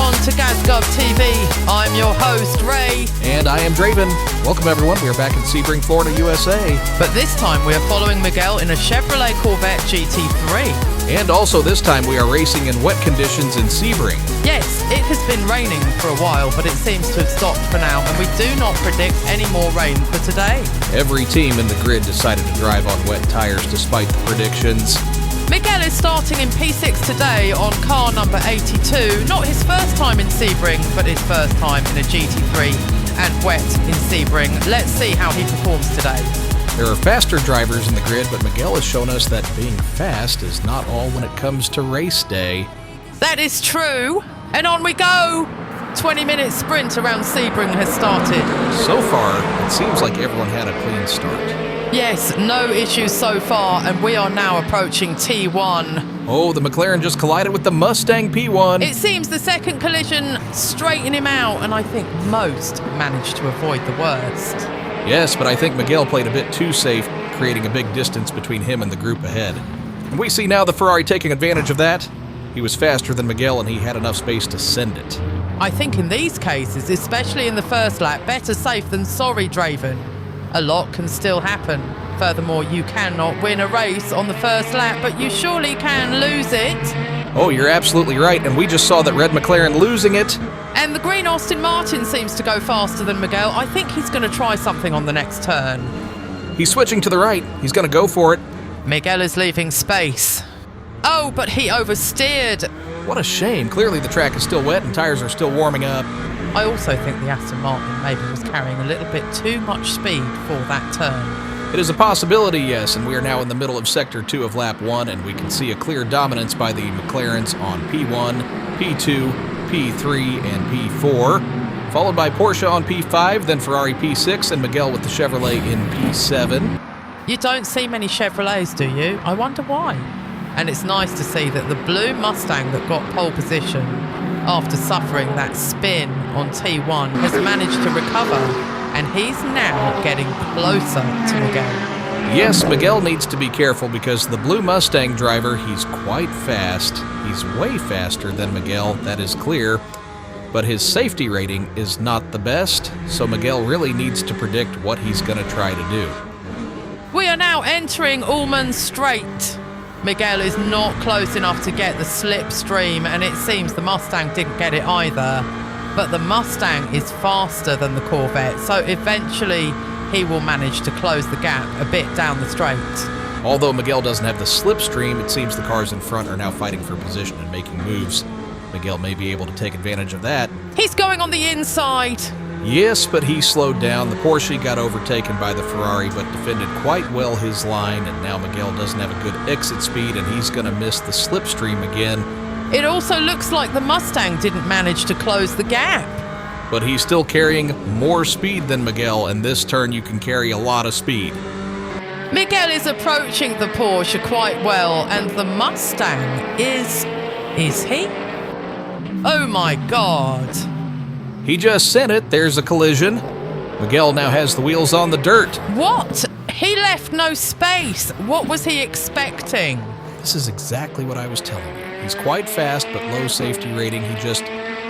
on to GazGov TV. I'm your host, Ray. And I am Draven. Welcome everyone, we are back in Sebring, Florida, USA. But this time we are following Miguel in a Chevrolet Corvette GT3. And also this time we are racing in wet conditions in Sebring. Yes, it has been raining for a while, but it seems to have stopped for now, and we do not predict any more rain for today. Every team in the grid decided to drive on wet tires despite the predictions. Miguel is starting in P6 today on car number 82. Not his first time in Sebring, but his first time in a GT3 and wet in Sebring. Let's see how he performs today. There are faster drivers in the grid, but Miguel has shown us that being fast is not all when it comes to race day. That is true. And on we go. 20-minute sprint around Sebring has started. So far, it seems like everyone had a clean start. Yes, no issues so far, and we are now approaching T1. Oh, the McLaren just collided with the Mustang P1. It seems the second collision straightened him out, and I think most managed to avoid the worst. Yes, but I think Miguel played a bit too safe, creating a big distance between him and the group ahead. And we see now the Ferrari taking advantage of that. He was faster than Miguel, and he had enough space to send it. I think in these cases, especially in the first lap, better safe than sorry, Draven. A lot can still happen. Furthermore, you cannot win a race on the first lap, but you surely can lose it. Oh, you're absolutely right, and we just saw that red McLaren losing it. And the green Aston Martin seems to go faster than Miguel. I think he's going to try something on the next turn. He's switching to the right. He's going to go for it. Miguel is leaving space. Oh, but he oversteered. What a shame. Clearly the track is still wet and tires are still warming up. I also think the Aston Martin maybe was carrying a little bit too much speed for that turn. It is a possibility, yes, and we are now in the middle of Sector 2 of Lap 1, and we can see a clear dominance by the McLarens on P1, P2, P3, and P4, followed by Porsche on P5, then Ferrari P6, and Miguel with the Chevrolet in P7. You don't see many Chevrolets, do you? I wonder why. And it's nice to see that the blue Mustang that got pole position after suffering that spin on T1 has managed to recover, and he's now getting closer to Miguel. Yes, Miguel needs to be careful because the blue Mustang driver, he's quite fast. He's way faster than Miguel, that is clear, but his safety rating is not the best, so Miguel really needs to predict what he's going to try to do. We are now entering Ullman Straight. Miguel is not close enough to get the slipstream, and it seems the Mustang didn't get it either. But the Mustang is faster than the Corvette, so eventually he will manage to close the gap a bit down the straight. Although Miguel doesn't have the slipstream, it seems the cars in front are now fighting for position and making moves. Miguel may be able to take advantage of that. He's going on the inside. Yes, but he slowed down. The Porsche got overtaken by the Ferrari, but defended quite well his line, and now Miguel doesn't have a good exit speed, and he's going to miss the slipstream again. It also looks like the Mustang didn't manage to close the gap. But he's still carrying more speed than Miguel, and this turn you can carry a lot of speed. Miguel is approaching the Porsche quite well, and the Mustang is he? Oh my God. He just sent it. There's a collision. Miguel now has the wheels on the dirt. What? He left no space. What was he expecting? This is exactly what I was telling you. He's quite fast, but low safety rating. He just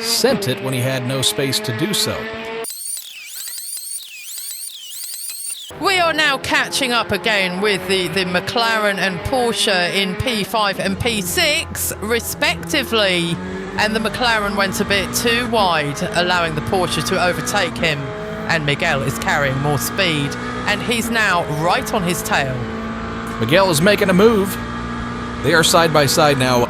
sent it when he had no space to do so. We are now catching up again with the McLaren and Porsche in P5 and P6, respectively. And the McLaren went a bit too wide, allowing the Porsche to overtake him. And Miguel is carrying more speed, and he's now right on his tail. Miguel is making a move. They are side by side now.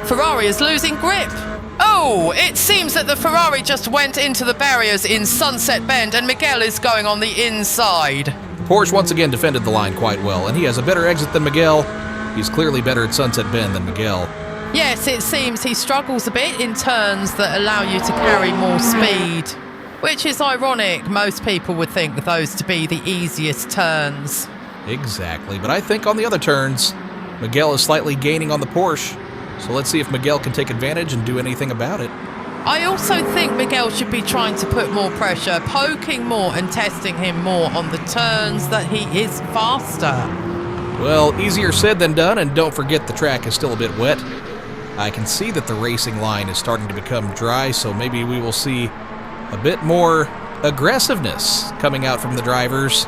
Ferrari is losing grip. Oh, it seems that the Ferrari just went into the barriers in Sunset Bend, and Miguel is going on the inside. Porsche once again defended the line quite well, and he has a better exit than Miguel. He's clearly better at Sunset Bend than Miguel. Yes, it seems he struggles a bit in turns that allow you to carry more speed, which is ironic. Most people would think those to be the easiest turns. Exactly, but I think on the other turns, Miguel is slightly gaining on the Porsche. So let's see if Miguel can take advantage and do anything about it. I also think Miguel should be trying to put more pressure, poking more and testing him more on the turns that he is faster. Well, easier said than done, and don't forget the track is still a bit wet. I can see that the racing line is starting to become dry, so maybe we will see a bit more aggressiveness coming out from the drivers.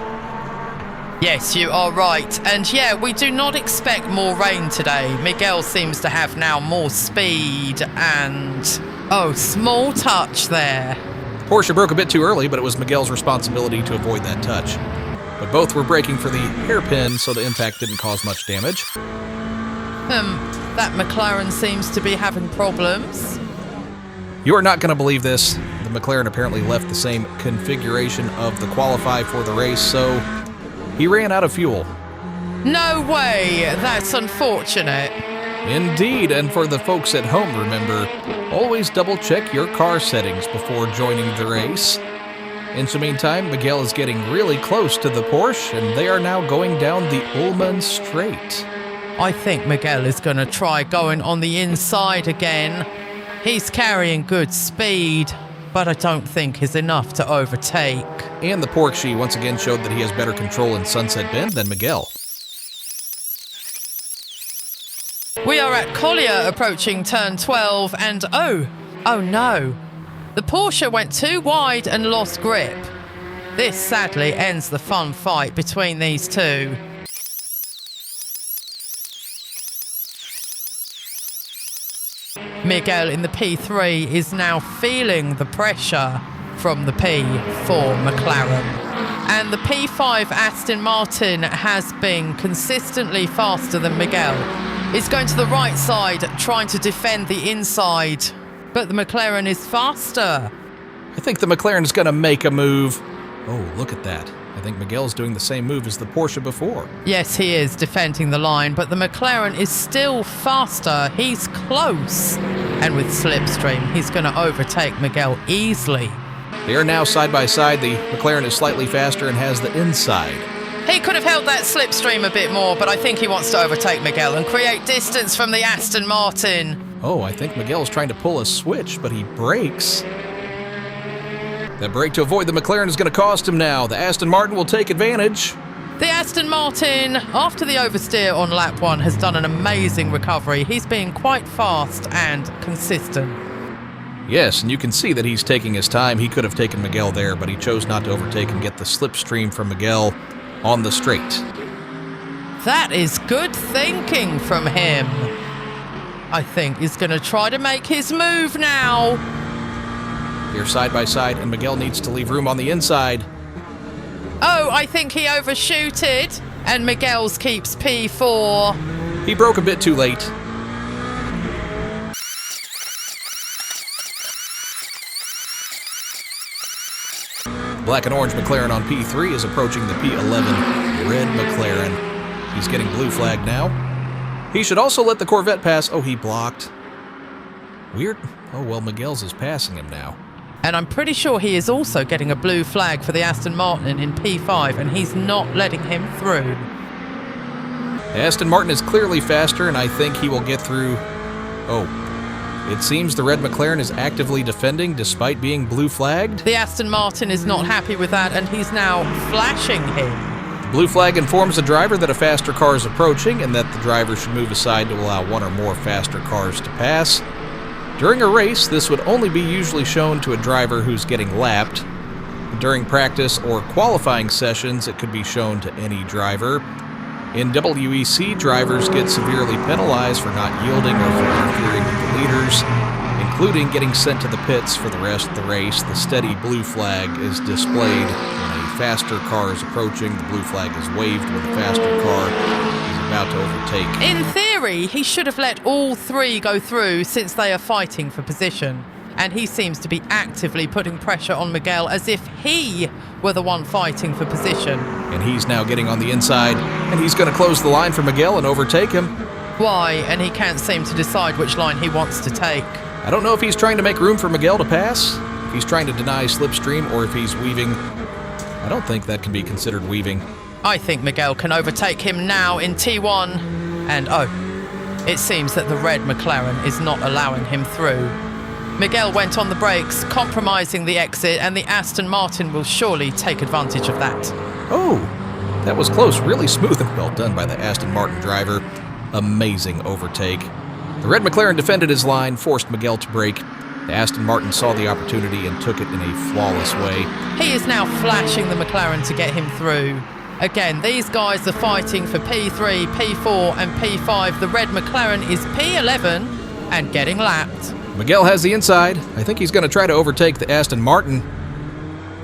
Yes, you are right. And yeah, we do not expect more rain today. Miguel seems to have now more speed and... oh, small touch there. Porsche broke a bit too early, but it was Miguel's responsibility to avoid that touch. But both were braking for the hairpin, so the impact didn't cause much damage. That McLaren seems to be having problems. You are not going to believe this. The McLaren apparently left the same configuration of the qualify for the race, so he ran out of fuel. No way! That's unfortunate. Indeed, and for the folks at home, remember, always double-check your car settings before joining the race. In the meantime, Miguel is getting really close to the Porsche, and they are now going down the Ullman straight. I think Miguel is going to try going on the inside again. He's carrying good speed, but I don't think is enough to overtake. And the Porsche once again showed that he has better control in Sunset Bend than Miguel. We are at Collier approaching turn 12 and oh no. The Porsche went too wide and lost grip. This sadly ends the fun fight between these two. Miguel in the P3 is now feeling the pressure from the P4 McLaren. And the P5 Aston Martin has been consistently faster than Miguel. It's going to the right side, trying to defend the inside. But the McLaren is faster. I think the McLaren is going to make a move. Oh, look at that. I think Miguel's doing the same move as the Porsche before. Yes, he is defending the line, but the McLaren is still faster. He's close. And with slipstream, he's going to overtake Miguel easily. They are now side by side. The McLaren is slightly faster and has the inside. He could have held that slipstream a bit more, but I think he wants to overtake Miguel and create distance from the Aston Martin. Oh, I think Miguel's trying to pull a switch, but he brakes. That brake to avoid the McLaren is going to cost him now. The Aston Martin will take advantage. The Aston Martin, after the oversteer on lap 1, has done an amazing recovery. He's been quite fast and consistent. Yes, and you can see that he's taking his time. He could have taken Miguel there, but he chose not to overtake and get the slipstream from Miguel on the straight. That is good thinking from him. I think he's going to try to make his move now. They're side by side, and Miguel needs to leave room on the inside. Oh, I think he overshooted, and Miguel's keeps P4. He broke a bit too late. Black and orange McLaren on P3 is approaching the P11 red McLaren. He's getting blue flag now. He should also let the Corvette pass. Oh, he blocked. Weird. Oh, well, Miguel's is passing him now. And I'm pretty sure he is also getting a blue flag for the Aston Martin in P5, and he's not letting him through. Aston Martin is clearly faster, and I think he will get through. Oh, it seems the red McLaren is actively defending despite being blue flagged. The Aston Martin is not happy with that, and he's now flashing him. The blue flag informs the driver that a faster car is approaching and that the driver should move aside to allow one or more faster cars to pass. During a race, this would only be usually shown to a driver who's getting lapped. During practice or qualifying sessions, it could be shown to any driver. In WEC, drivers get severely penalized for not yielding or for interfering with the leaders, including getting sent to the pits for the rest of the race. The steady blue flag is displayed when a faster car is approaching. The blue flag is waved when the faster car is about to overtake. In theory, he should have let all three go through since they are fighting for position. And he seems to be actively putting pressure on Miguel as if he were the one fighting for position. And he's now getting on the inside, and he's going to close the line for Miguel and overtake him. Why? And he can't seem to decide which line he wants to take. I don't know if he's trying to make room for Miguel to pass, if he's trying to deny slipstream, or if he's weaving. I don't think that can be considered weaving. I think Miguel can overtake him now in T1. And oh, it seems that the red McLaren is not allowing him through. Miguel went on the brakes, compromising the exit, and the Aston Martin will surely take advantage of that. Oh, that was close. Really smooth and well done by the Aston Martin driver. Amazing overtake. The red McLaren defended his line, forced Miguel to brake. The Aston Martin saw the opportunity and took it in a flawless way. He is now flashing the McLaren to get him through. Again, these guys are fighting for P3, P4 and P5. The red McLaren is P11 and getting lapped. Miguel has the inside. I think he's going to try to overtake the Aston Martin.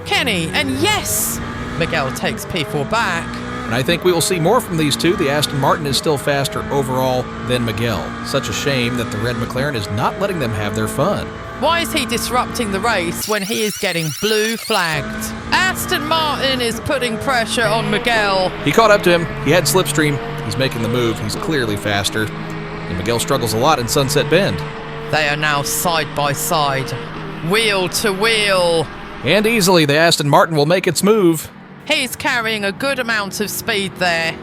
Kenny, and yes, Miguel takes P4 back. And I think we will see more from these two. The Aston Martin is still faster overall than Miguel. Such a shame that the red McLaren is not letting them have their fun. Why is he disrupting the race when he is getting blue flagged? Aston Martin is putting pressure on Miguel. He caught up to him. He had slipstream. He's making the move. He's clearly faster. And Miguel struggles a lot in Sunset Bend. They are now side by side, wheel to wheel. And easily, the Aston Martin will make its move. He's carrying a good amount of speed there.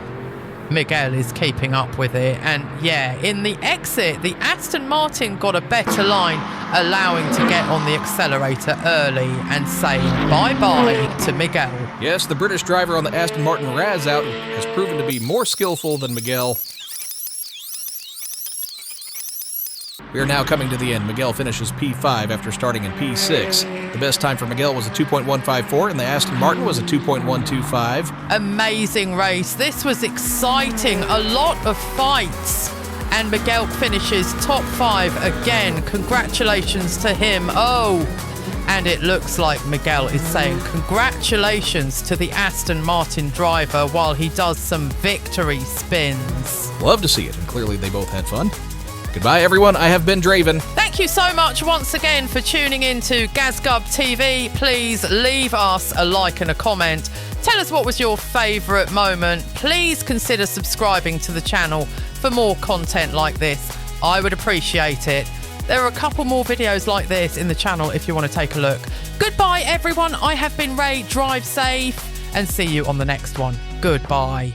Miguel is keeping up with it. And yeah, in the exit, the Aston Martin got a better line, allowing to get on the accelerator early and saying bye-bye to Miguel. Yes, the British driver on the Aston Martin Raz out has proven to be more skillful than Miguel. We are now coming to the end. Miguel finishes P5 after starting in P6. The best time for Miguel was a 2.154 and the Aston Martin was a 2.125. Amazing race. This was exciting. A lot of fights. And Miguel finishes top 5 again. Congratulations to him. Oh, and it looks like Miguel is saying congratulations to the Aston Martin driver while he does some victory spins. Love to see it, and clearly they both had fun. Goodbye, everyone. I have been Draven. Thank you so much once again for tuning in to GazGub TV. Please leave us a like and a comment. Tell us what was your favourite moment. Please consider subscribing to the channel for more content like this. I would appreciate it. There are a couple more videos like this in the channel if you want to take a look. Goodbye, everyone. I have been Ray. Drive safe and see you on the next one. Goodbye.